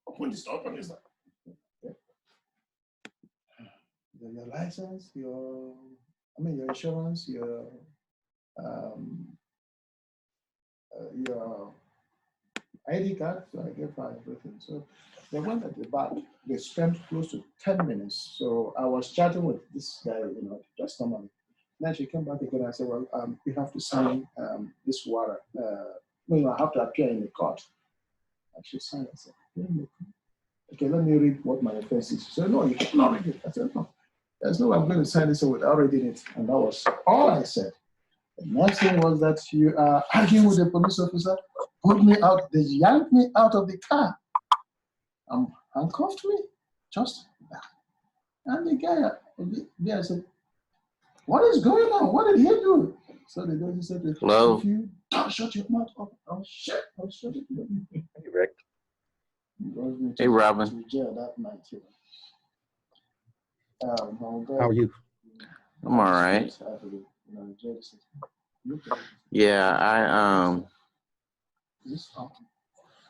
Open this, open this. Okay. Your license, your insurance, um, your ID card, so I gave her everything. So they went at the back. They spent close to 10 minutes. So I was chatting with this guy, just normally. Then she came back again. I said, well, you have to sign this water. I have to appear in the court. And she signed. I said, okay, let me read what my offense is. She said, no, you cannot read it. I said, no. There's no way I'm going to sign this without reading it. And that was all I said. The next thing was that you are arguing with the police officer, put me out, they yanked me out of the car. Handcuffed me, just that. And the guy said, what is going on? What did he do? So the judge said, hello? If you don't shut your mouth up, I'll shut it. Hey, Rick. Hey, Robin. To jail that night. How are you? I'm all right. Yeah,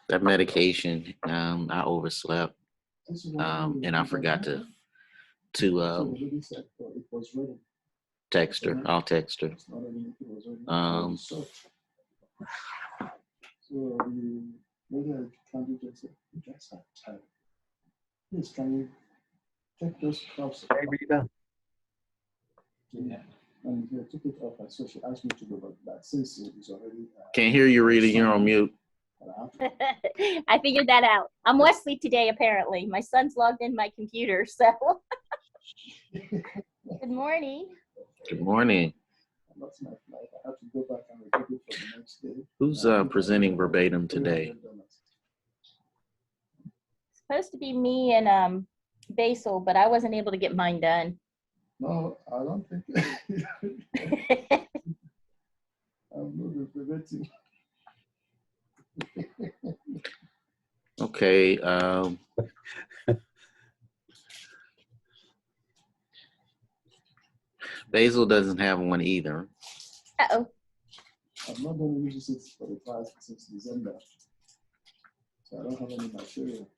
that medication, I overslept, and I forgot to text her. I'll text her. Please, can you take those cups? Hey, Rita. Yeah. And he took it off, and so she asked me to go, but since it's already... Can't hear you, Rita. You're on mute. I figured that out. I'm Wesley today, apparently. My son's logged in my computer, so. Good morning. Good morning. That's my flight. I have to go back and repeat it for the next day. Who's presenting verbatim today? It's supposed to be me and Basil, but I wasn't able to get mine done. No, I don't think. I'm not preventing. Okay. Basil doesn't have one either. Uh-oh. I'm not going to use it for the past since December. So I don't have any material.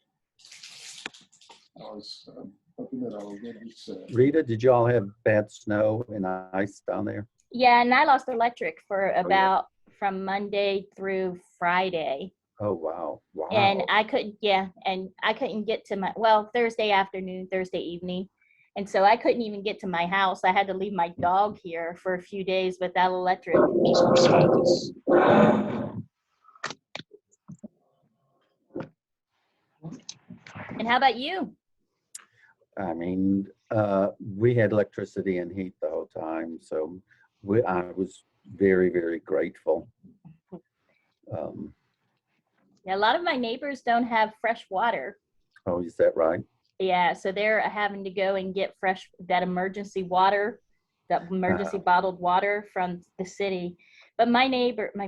I was hoping that I will get this. Rita, did y'all have bad snow and ice down there? Yeah, and I lost electric for about from Monday through Friday. Oh, wow. Wow. And I couldn't get to Thursday afternoon, Thursday evening. And so I couldn't even get to my house. I had to leave my dog here for a few days without electric. And how about you? I mean, we had electricity and heat the whole time. So I was very, very grateful. Yeah, a lot of my neighbors don't have fresh water. Oh, is that right? Yeah, so they're having to go and get that emergency water, that emergency bottled water from the city. But my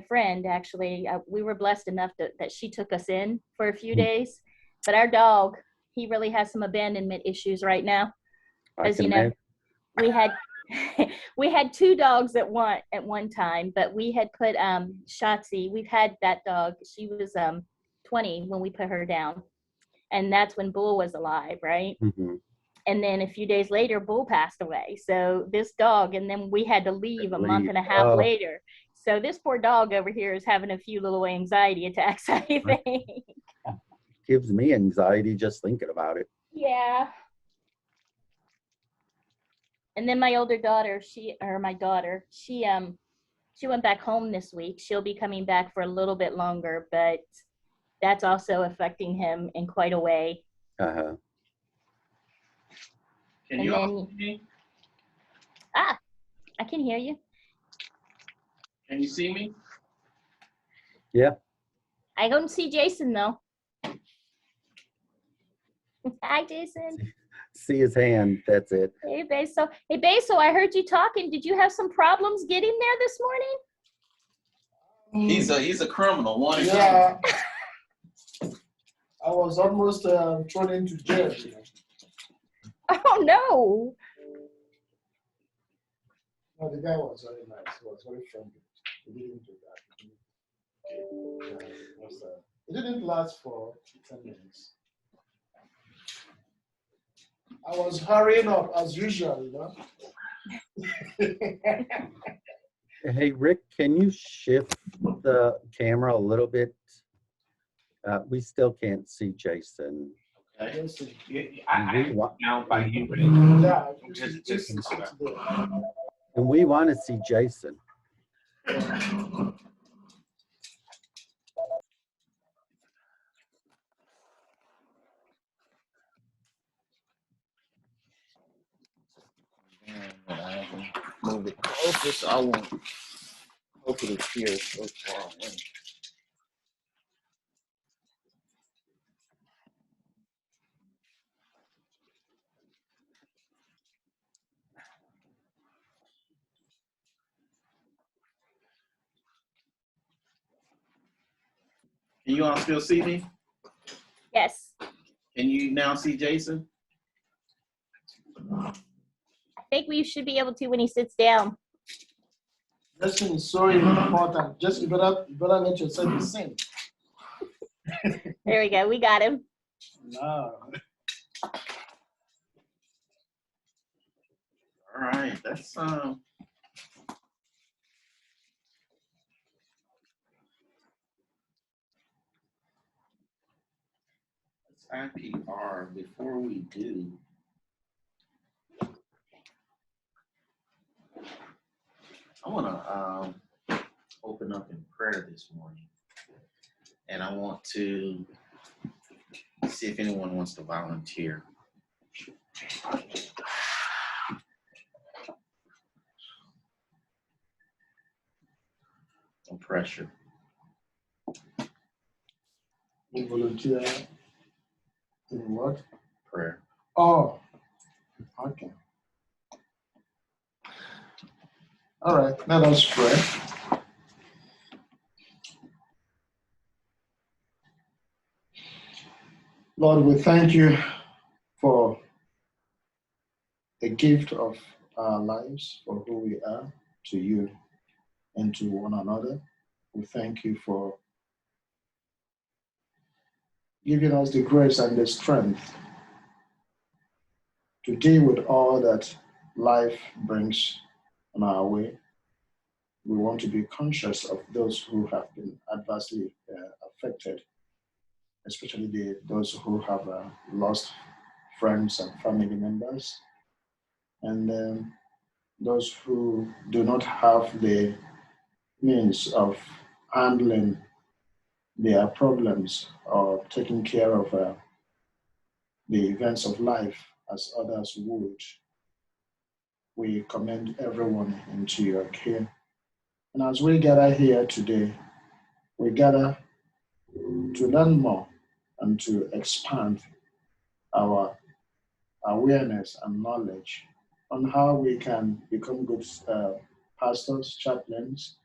friend, actually, we were blessed enough that she took us in for a few days. But our dog, he really has some abandonment issues right now. As you know, we had two dogs at one time, but we had put Shotzi. We've had that dog. She was 20 when we put her down. And that's when Bull was alive, right? Mm-hmm. And then a few days later, Bull passed away. So this dog, and then we had to leave a month and a half later. So this poor dog over here is having a few little anxiety attacks, I think. Gives me anxiety just thinking about it. Yeah. And then my older daughter, she went back home this week. She'll be coming back for a little bit longer, but that's also affecting him in quite a way. Uh-huh. Can you all hear me? I can hear you. Can you see me? Yeah. I don't see Jason though. Hi, Jason. See his hand. That's it. Hey, Basil. Hey, Basil, I heard you talking. Did you have some problems getting there this morning? He's a criminal. Yeah. I was almost thrown into jail. Oh, no. No, the guy was very nice. He was very friendly. He didn't do that. It didn't last for 10 minutes. I was hurrying up as usual, you know. Hey, Rick, can you shift the camera a little bit? We still can't see Jason. Okay. Yes, sir. Yeah, We want, down by you, but Yeah, just and we want to see Jason. move it closer so I won't hopefully hear it so far away. Can you all still see me? Yes, Can you now see Jason? I think we should be able to when he sits down. Dressing is so important. Just you better let yourself be seen. There we go. We got him. No. All right, that's IPR. Before we do, I want to open up in prayer this morning, and I want to see if anyone wants to volunteer. No pressure. You volunteer in what? Prayer. Oh, okay. All right, let us pray. Lord, we thank you for the gift of our lives, for who we are to you and to one another. We thank you for giving us the grace and the strength to deal with all that life brings on our way. We want to be conscious of those who have been adversely affected, especially those who have lost friends and family members, and those who do not have the means of handling their problems or taking care of the events of life as others would. We commend everyone into your care. And as we gather here today, we gather to learn more and to expand our awareness and knowledge on how we can become good pastors, chaplains,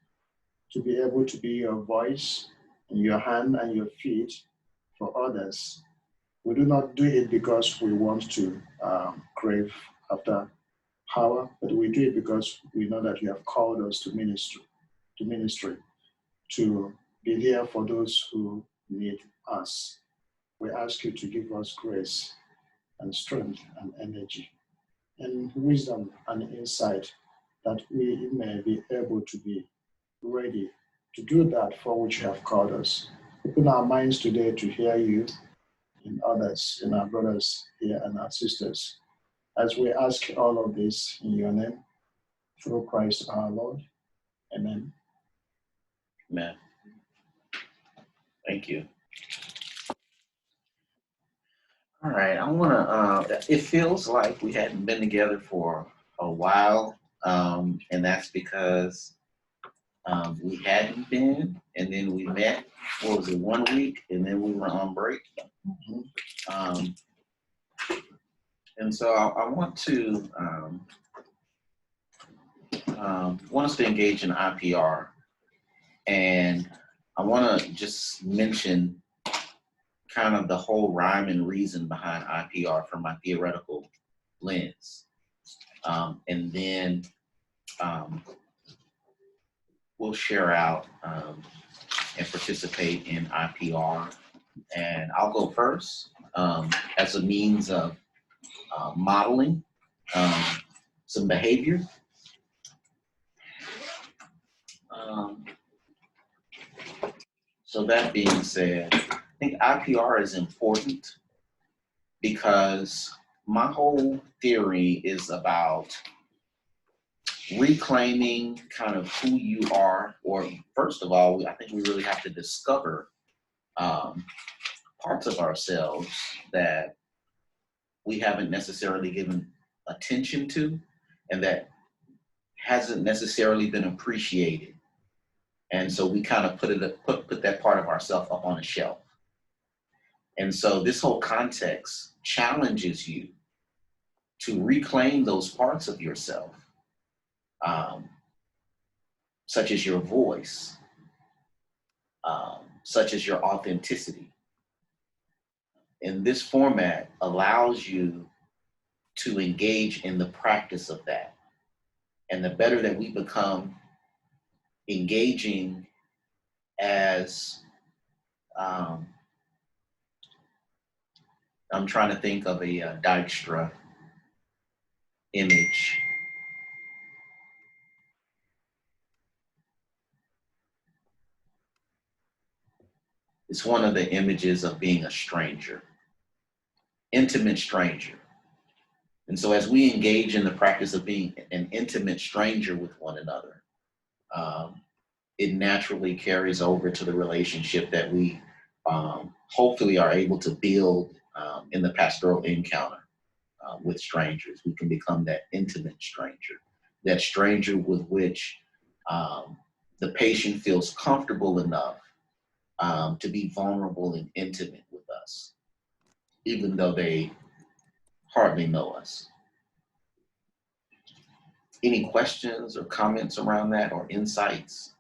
to be able to be your voice and your hand and your feet for others. We do not do it because we want to crave after power, but we do it because we know that you have called us to ministry, to be there for those who need us. We ask you to give us grace and strength and energy and wisdom and insight that we may be able to be ready to do that for which you have called us. Open our minds today to hear you in others, in our brothers here and our sisters, as we ask all of this in your name, through Christ our Lord. Amen. Amen. Thank you. All right, I want to, it feels like we hadn't been together for a while, and that's because we hadn't been, and then we met, what was it, 1 week, and then we were on break. And so I want to, want us to engage in IPR, and I want to just mention kind of the whole rhyme and reason behind IPR from my theoretical lens. And then we'll share out and participate in IPR. And I'll go first as a means of modeling some behavior. So that being said, I think IPR is important because my whole theory is about reclaiming kind of who you are, or first of all, I think we really have to discover parts of ourselves that we haven't necessarily given attention to and that hasn't necessarily been appreciated. And so we kind of put that part of ourselves up on a shelf. And so this whole context challenges you to reclaim those parts of yourself, such as your voice, such as your authenticity. And this format allows you to engage in the practice of that. And the better that we become engaging as, I'm trying to think of a Dijkstra image. It's one of the images of being a stranger, intimate stranger. And so as we engage in the practice of being an intimate stranger with one another, it naturally carries over to the relationship that we hopefully are able to build in the pastoral encounter with strangers. We can become that intimate stranger, that stranger with which the patient feels comfortable enough to be vulnerable and intimate with us, even though they hardly know us. Any questions or comments around that or insights?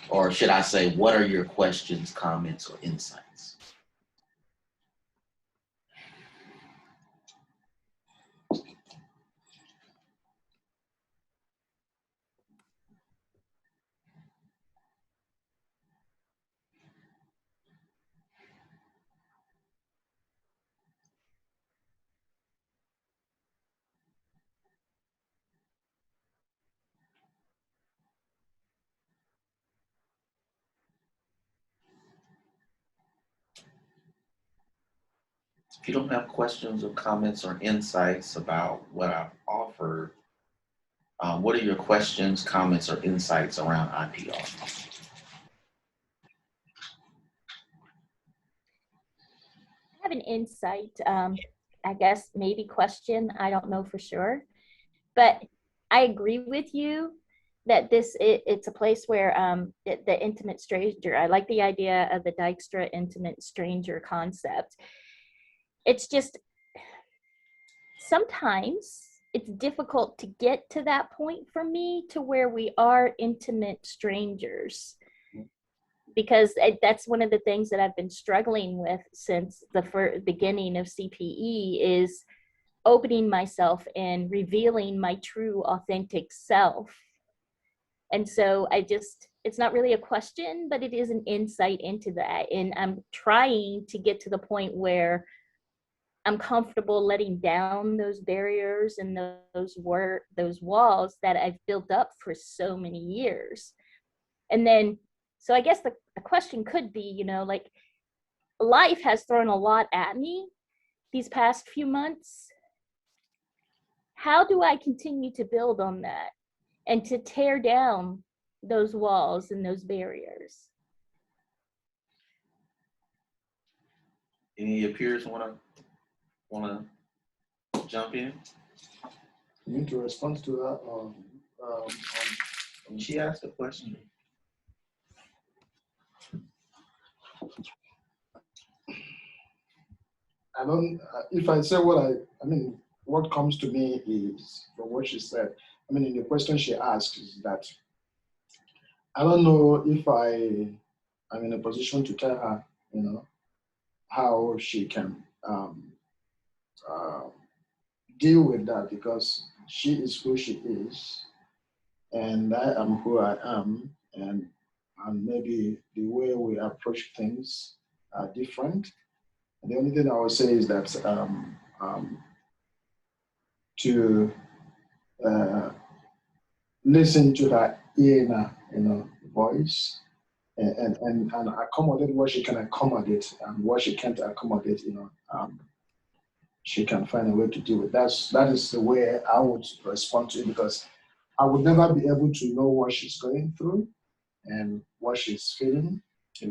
Or should I say, what are your questions, comments, or insights? If you don't have questions or comments or insights about what I've offered, what are your questions, comments, or insights around IPR? I have an insight, I guess maybe question, I don't know for sure, but I agree with you that it's a place where the intimate stranger, I like the idea of the Dijkstra intimate stranger concept. It's just sometimes it's difficult to get to that point for me to where we are intimate strangers, because that's one of the things that I've been struggling with since the beginning of CPE is opening myself and revealing my true authentic self. And so it's not really a question, but it is an insight into that. And I'm trying to get to the point where I'm comfortable letting down those barriers and those walls that I've built up for so many years. And then, so I guess the question could be, like, life has thrown a lot at me these past few months. How do I continue to build on that and to tear down those walls and those barriers? Any of your peers want to jump in? You need to respond to that. She asked a question. I don't. If I say what what comes to me is from what she said. In the question she asked is that I don't know if I'm in a position to tell her, how she can deal with that, because she is who she is, and I am who I am, and maybe the way we approach things are different. And the only thing I would say is that to listen to her inner, voice, and accommodate what she can accommodate and what she can't accommodate. She can find a way to deal with. That is the way I would respond to it, because I would never be able to know what she's going through and what she's feeling. Let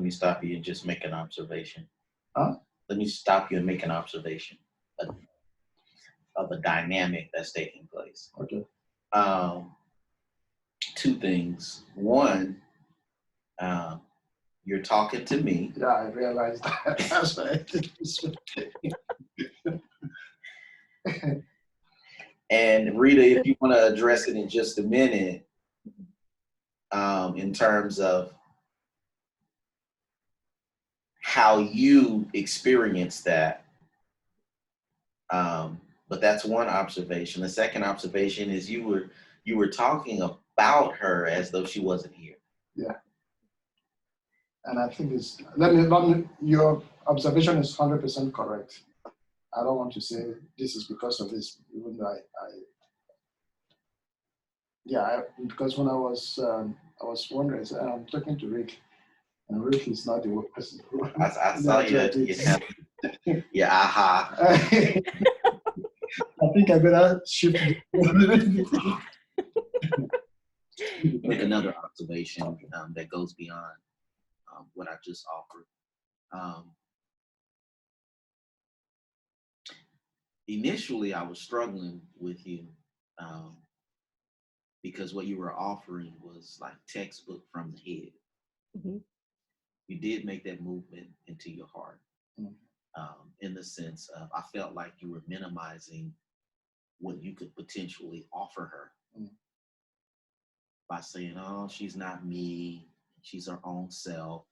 me stop you and just make an observation. Huh? Let me stop you and make an observation of a dynamic that's taking place. Okay. Two things. One, you're talking to me. Yeah, I realized that. That's why I did this. And Rita, if you want to address it in just a minute, in terms of how you experience that. But that's one observation. The second observation is you were talking about her as though she wasn't here. Yeah. And I think your observation is 100% correct. I don't want to say this is because of this, even though because when I was wondering, I'm talking to Rick, and Rick is not the person. I saw you. Yeah, aha. I think I better shift. Make another observation that goes beyond what I just offered. Initially, I was struggling with you because what you were offering was like textbook from the head. Mm-hmm. You did make that movement into your heart, in the sense of I felt like you were minimizing what you could potentially offer her by saying, "Oh, she's not me; she's her own self."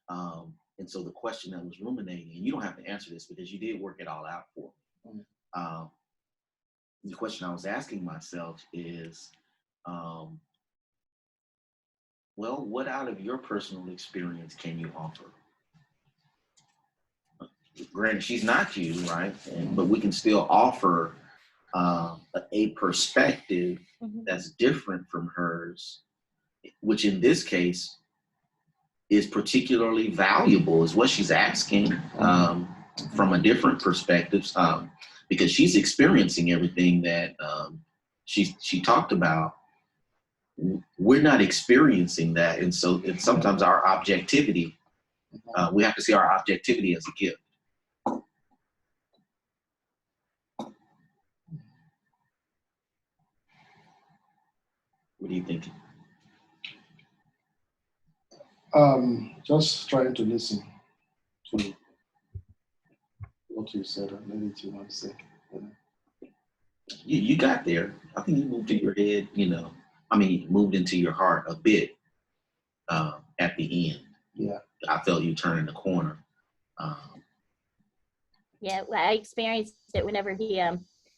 And so the question that was ruminating, and you don't have to answer this because you did work it all out for me. The question I was asking myself is, well, what out of your personal experience can you offer? Granted, she's not you, right? But we can still offer a perspective that's different from hers, which in this case is particularly valuable, is what she's asking from a different perspective, because she's experiencing everything that she talked about. We're not experiencing that, and so it's sometimes our objectivity. We have to see our objectivity as a gift. What are you thinking? Just trying to listen to what you said and maybe to one second. You got there. I think you moved to your head, moved into your heart a bit at the end. Yeah. I felt you turning the corner. Yeah, I experienced it whenever he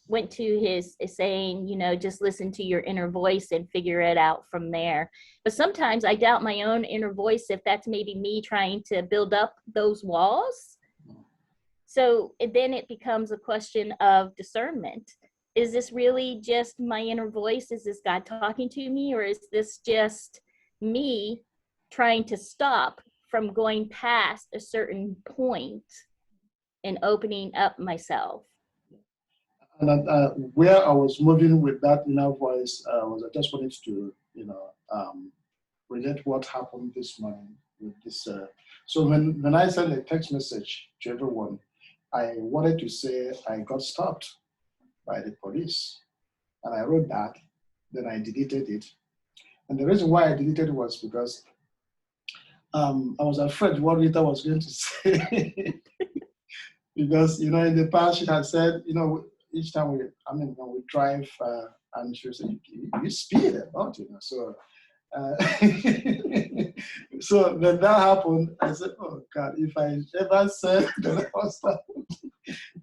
went to his saying, just listen to your inner voice and figure it out from there. But sometimes I doubt my own inner voice if that's maybe me trying to build up those walls. So then it becomes a question of discernment. Is this really just my inner voice? Is this God talking to me? Or is this just me trying to stop from going past a certain point and opening up myself? And where I was moving with that inner voice was I just wanted to, relate what happened this morning with this. So when I sent a text message to everyone, I wanted to say I got stopped by the police. And I wrote that, then I deleted it. And the reason why I deleted it was because I was afraid what Rita was going to say. Because, in the past she had said, each time when we drive, and she would say, you speed a lot, So, so when that happened, I said, oh God, if I ever said that I was stopped,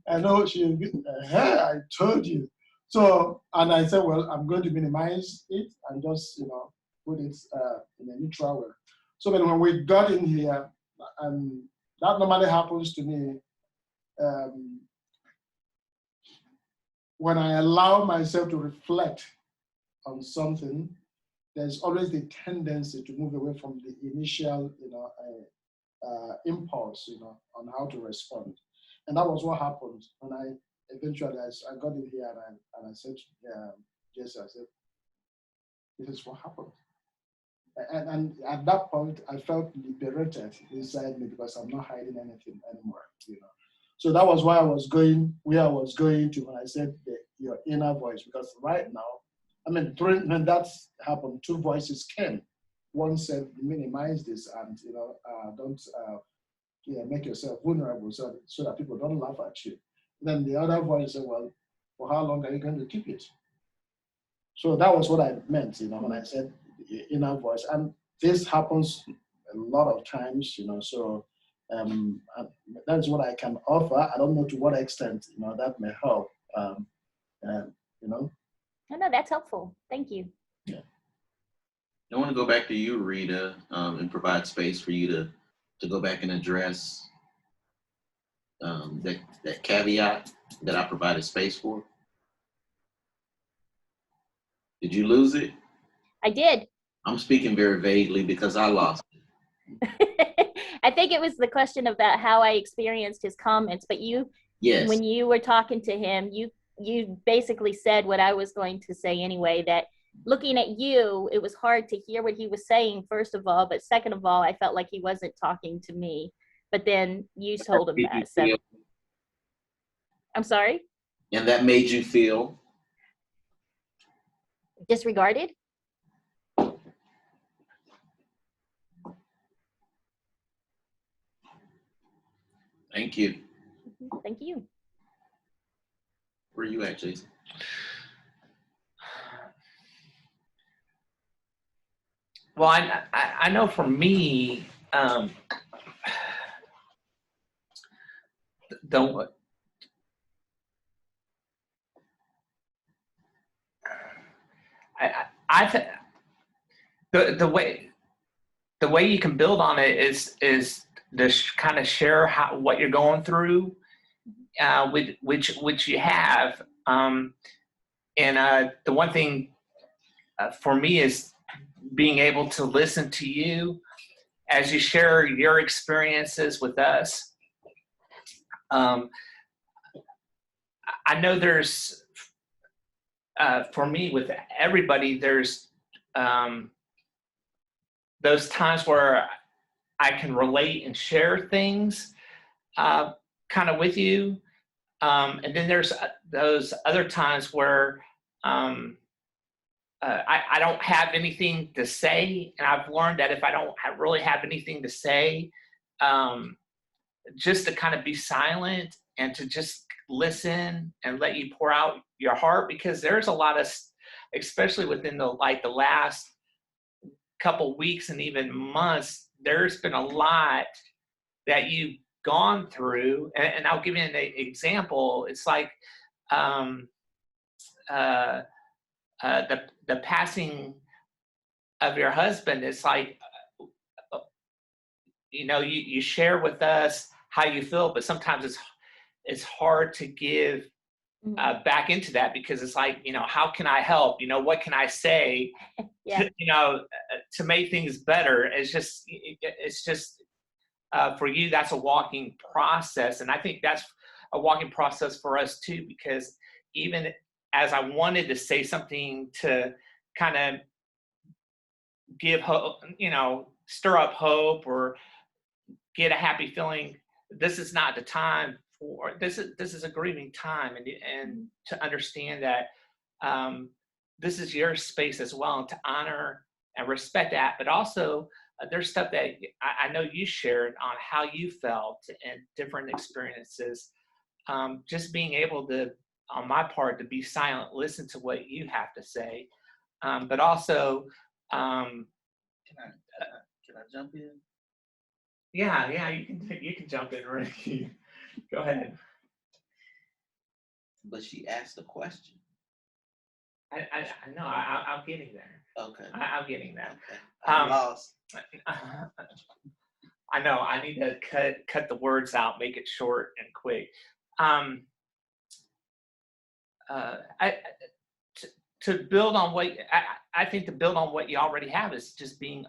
I know she would be, I told you. So, and I said, well, I'm going to minimize it and just, put it in a neutral way. So then when we got in here, and that normally happens to me when I allow myself to reflect on something, there's always the tendency to move away from the initial, impulse, on how to respond. And that was what happened when I eventually I got in here and I said to Jesse, I said, this is what happened. And at that point, I felt liberated inside me because I'm not hiding anything anymore, So that was why where I was going to when I said your inner voice, because right now, when that happened, two voices came. One said, minimize this and, don't make yourself vulnerable so that people don't laugh at you. Then the other voice said, well, for how long are you going to keep it? So that was what I meant, when I said the inner voice. And this happens a lot of times, so that's what I can offer. I don't know to what extent, that may help, No, that's helpful. Thank you. Yeah. I want to go back to you, Rita, and provide space for you to go back and address that caveat that I provided space for. Did you lose it? I did. I'm speaking very vaguely because I lost it. I think it was the question about how I experienced his comments, but Yes. When you were talking to him, you basically said what I was going to say anyway, that looking at you, it was hard to hear what he was saying, first of all, but second of all, I felt like he wasn't talking to me. But then you told him that. So I'm sorry? And that made you feel? Disregarded? Thank you. Thank you. Where are you at, Jason? Well, I know for me, the way you can build on it is to kind of share what you're going through, which you have, and the one thing for me is being able to listen to you as you share your experiences with us. I know there's, for me, with everybody, there's those times where I can relate and share things kind of with you. And then there's those other times where I don't have anything to say. And I've learned that if I don't really have anything to say, just to kind of be silent and to just listen and let you pour out your heart, because there's a lot of, especially within the last couple weeks and even months, there's been a lot that you've gone through. And I'll give you an example. It's like the passing of your husband. It's like, you share with us how you feel, but sometimes it's hard to give back into that, because it's like, how can I help? What can I say? Yeah. To make things better. It's just for you, that's a walking process. And I think that's a walking process for us too, because even as I wanted to say something to kind of give hope, stir up hope or get a happy feeling, this is not the time for this is a grieving time, and to understand that this is your space as well, and to honor and respect that. But also there's stuff that I know you shared on how you felt and different experiences. Just being able to, on my part, to be silent, listen to what you have to say, but also Can I jump in? yeah, you can jump in, Ricky. Go ahead. But she asked a question. I know, I'm getting there. Okay. I'm getting there. Okay. I'm Um, lost. I know, I need to cut the words out, make it short and quick. Um, to build on what I think to build on what you already have is just being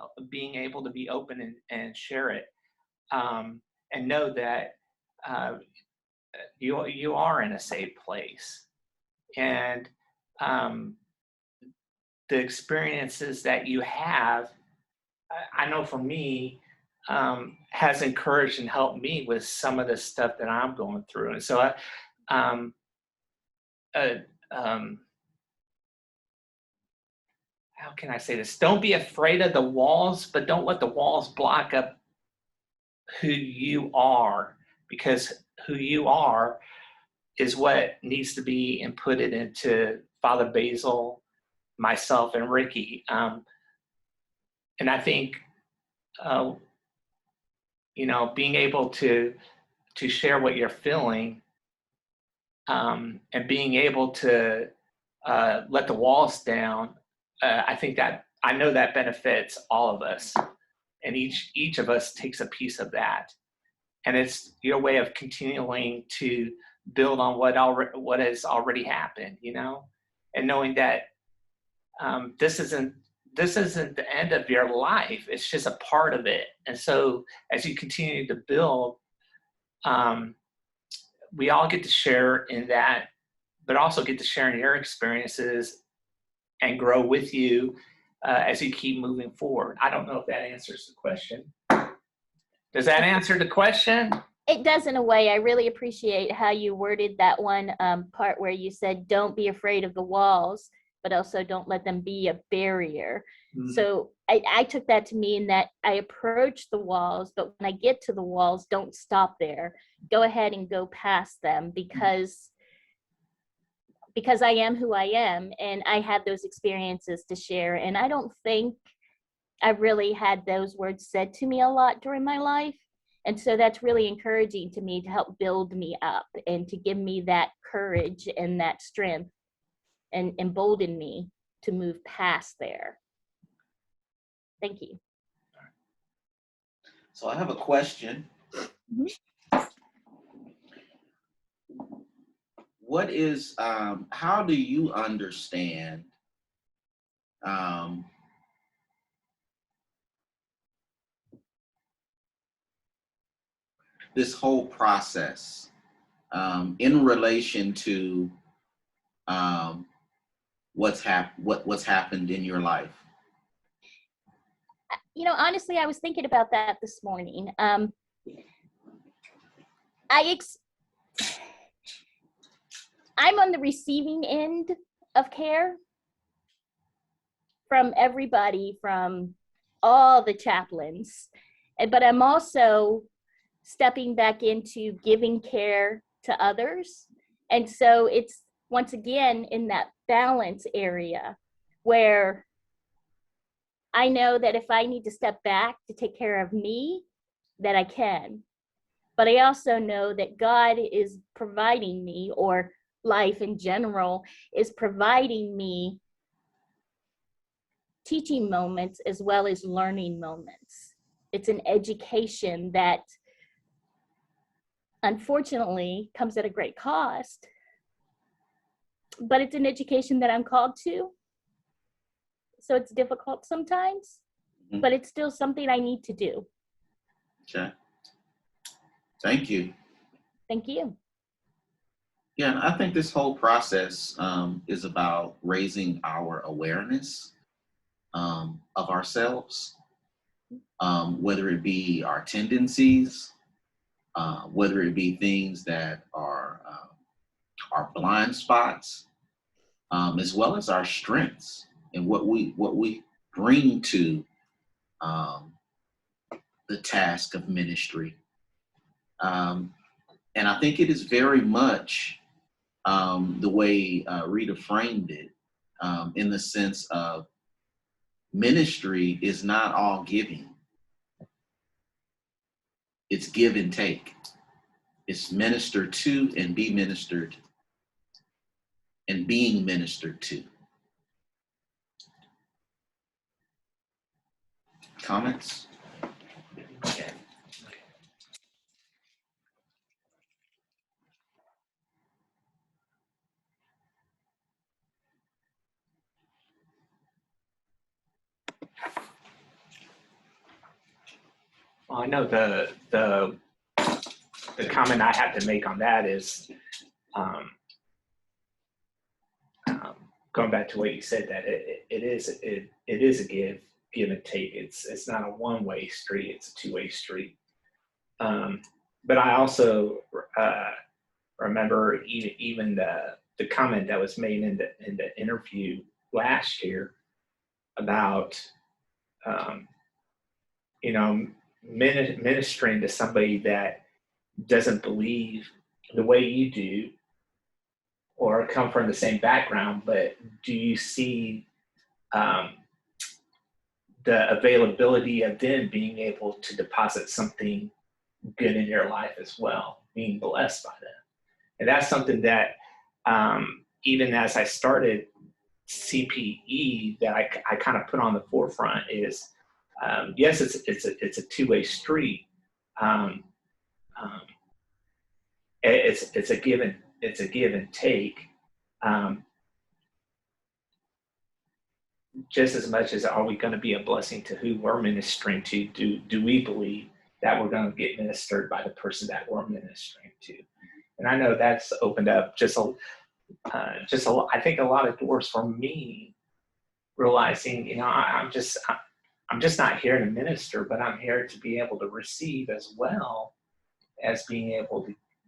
able to be open and share it, and know that you are in a safe place, and the experiences that you have, I know for me, has encouraged and helped me with some of the stuff that I'm going through. And so um, uh, um, how can I say this? Don't be afraid of the walls, but don't let the walls block up who you are, because who you are is what needs to be inputted into Father Basil, myself, and Ricky. And I think, being able to share what you're feeling, and being able to let the walls down, I know that benefits all of us, and each of us takes a piece of that, and it's your way of continuing to build on what has already happened, and knowing that this isn't the end of your life. It's just a part of it. And so as you continue to build, we all get to share in that, but also get to share in your experiences and grow with you as you keep moving forward. I don't know if that answers the question. Does that answer the question? It does, in a way. I really appreciate how you worded that one part where you said, don't be afraid of the walls, but also don't let them be a barrier. Mm-hmm. So I took that to mean that I approach the walls, but when I get to the walls, don't stop there. Go ahead and go past them, because I am who I am, and I had those experiences to share. And I don't think I really had those words said to me a lot during my life. And so that's really encouraging to me, to help build me up and to give me that courage and that strength and embolden me to move past there. Thank you. So I have a question. Mm-hmm. What is, how do you understand this whole process in relation to what's happened in your life? Honestly, I was thinking about that this morning. I'm on the receiving end of care from everybody, from all the chaplains, but I'm also stepping back into giving care to others. And so it's once again in that balance area where I know that if I need to step back to take care of me, that I can. But I also know that God is providing me, or life in general is providing me, teaching moments as well as learning moments. It's an education that unfortunately comes at a great cost, but it's an education that I'm called to. So it's difficult sometimes, but it's still something I need to do. Okay. Thank you. Thank you. Yeah, and I think this whole process is about raising our awareness of ourselves, whether it be our tendencies, whether it be things that are our blind spots, as well as our strengths and what we bring to the task of ministry. And I think it is very much the way Rita framed it, in the sense of ministry is not all giving. It's give and take. It's minister to and be ministered and being ministered to. comments? Okay. Well, I know the comment I have to make on that is um, going back to what you said, that it is a give and take. It's not a one-way street; it's a two-way street. But I also remember even the comment that was made in the interview last year about you know, ministering to somebody that doesn't believe the way you do or come from the same background, but do you see the availability of them being able to deposit something good in your life as well, being blessed by them? And that's something that even as I started CPE, that I kind of put on the forefront is, yes, it's a two-way street. It's a give and take. Just as much as, are we going to be a blessing to who we're ministering to? Do we believe that we're going to get ministered by the person that we're ministering to? And I know that's opened up I think a lot of doors for me, realizing, you know, I'm just not here to minister, but I'm here to be able to receive as well as being able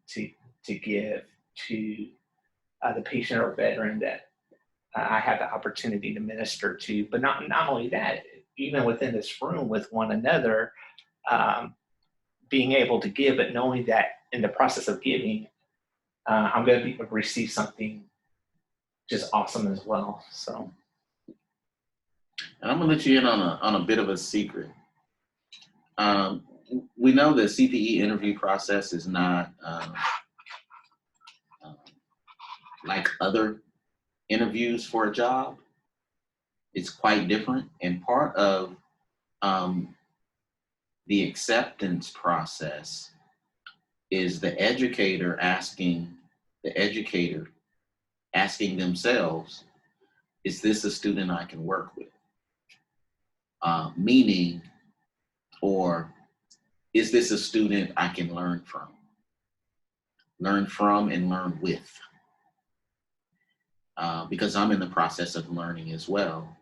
to give to the patient or veteran that I have the opportunity to minister to. But not only that, even within this room with one another, being able to give, but knowing that in the process of giving, I'm going to receive something just awesome as well. So, And I'm gonna let you in on a bit of a secret. We know the CPE interview process is not like other interviews for a job. It's quite different, and part of the acceptance process is the educator asking themselves, is this a student I can work with? Meaning, or is this a student I can learn from and learn with? Because I'm in the process of learning as well.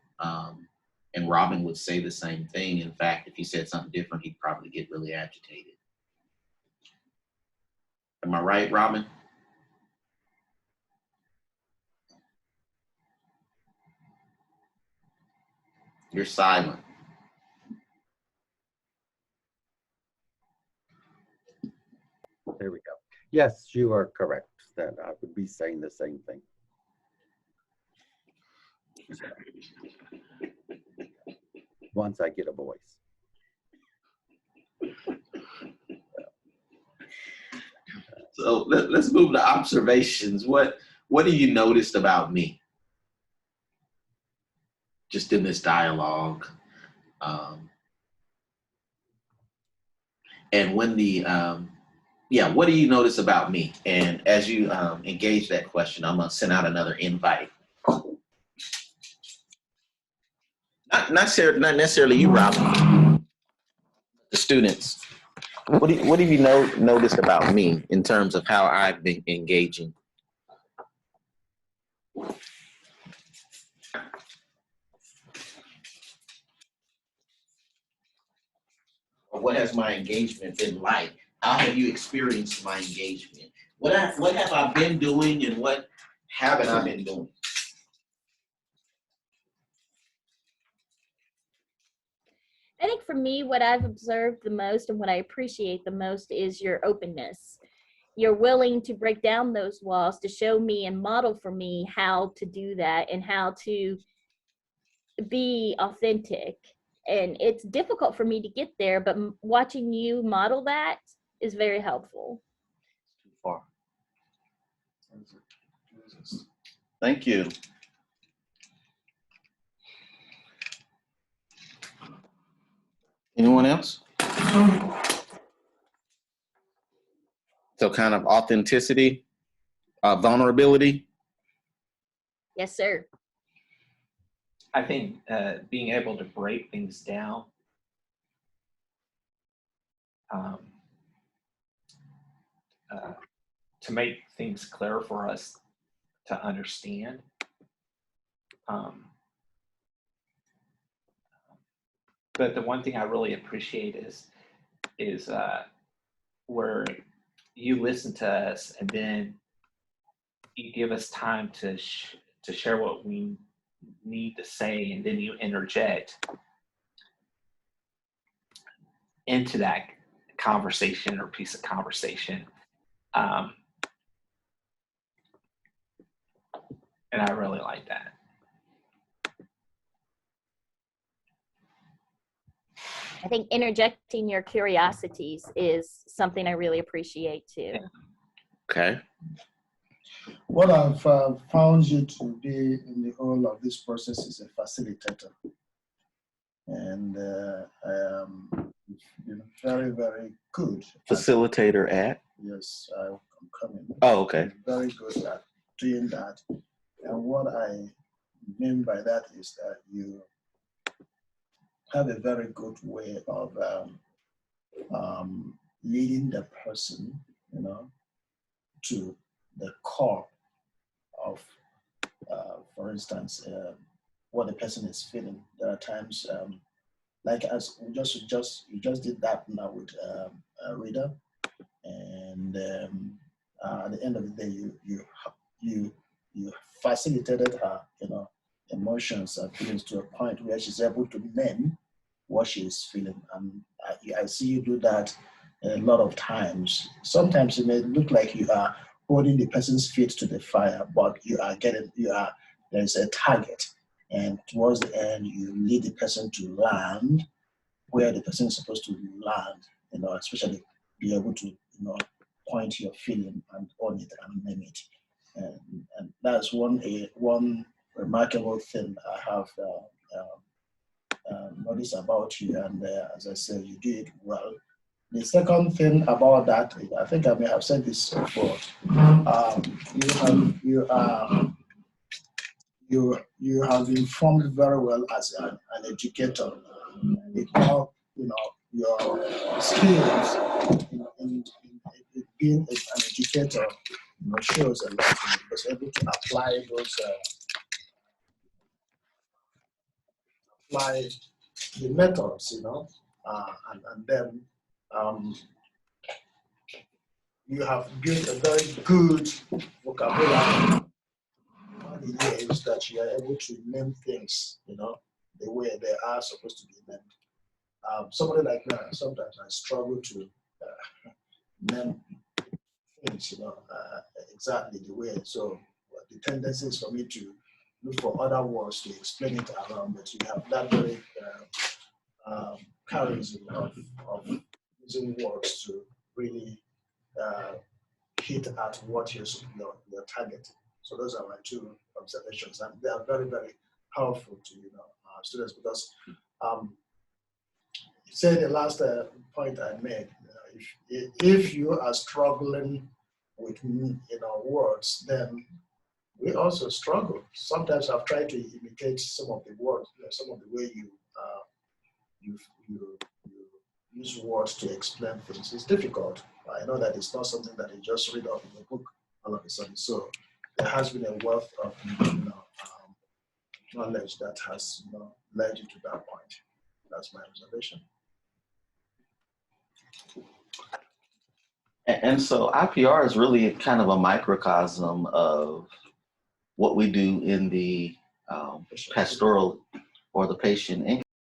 And Robin would say the same thing. In fact, if he said something different, he'd probably get really agitated. Am I right, Robin? You're silent. There we go. Yes, you are correct that I would be saying the same thing. Once I get a voice. So let's move to observations. What have you noticed about me? Just in this dialogue. And when what do you notice about me? And as you engage that question, I'm gonna send out another invite. Not necessarily you, Robin. The students. What have you noticed about me in terms of how I've been engaging? Or what has my engagement been like? How have you experienced my engagement? What have I been doing and what haven't I been doing? I think for me, what I've observed the most and what I appreciate the most is your openness. You're willing to break down those walls to show me and model for me how to do that and how to be authentic. And it's difficult for me to get there, but watching you model that is very helpful. Too far. Thank you. Anyone else? So kind of authenticity, vulnerability. Yes, sir. I think being able to break things down, to make things clear for us to understand. But the one thing I really appreciate is where you listen to us and then you give us time to share what we need to say, and then you interject into that conversation or piece of conversation. And I really like that. I think interjecting your curiosities is something I really appreciate too. Okay. What I've found you to be in the whole of this process is a facilitator. And you've been very, very good. Facilitator at? Yes, I'm coming. Oh, okay. Very good at doing that. And what I mean by that is that you have a very good way of leading the person, to the core of, for instance, what the person is feeling. There are times, like as you just did that now with Rita, and at the end of the day, you facilitated her, emotions and feelings to a point where she's able to name what she is feeling. And I see you do that a lot of times. Sometimes it may look like you are holding the person's feet to the fire, but there's a target. And towards the end, you lead the person to land where the person is supposed to land, especially be able to, point your feeling and own it and name it. And that's one remarkable thing I have noticed about you. And as I said, you do it well. The second thing about that, I think I may have said this before, you have been formed very well as an educator. Because, your skills in being an educator, shows a lot. Because able to apply the methods, and then you have built a very good vocabulary over the years that you are able to name things, the way they are supposed to be named. Somebody like me, sometimes I struggle to name things, exactly the way. So the tendency is for me to look for other words to explain it around, but you have that very charism of using words to really hit at what you're targeting. So those are my two observations, and they are very, very powerful to students, because say the last point I made. If you are struggling with words, then we also struggle. Sometimes I've tried to imitate some of the words, some of the way you use words to explain things. It's difficult. I know that it's not something that you just read off in a book all of a sudden. So there has been a wealth of knowledge that has led you to that point. That's my observation. And so IPR is really kind of a microcosm of what we do in the pastoral or the patient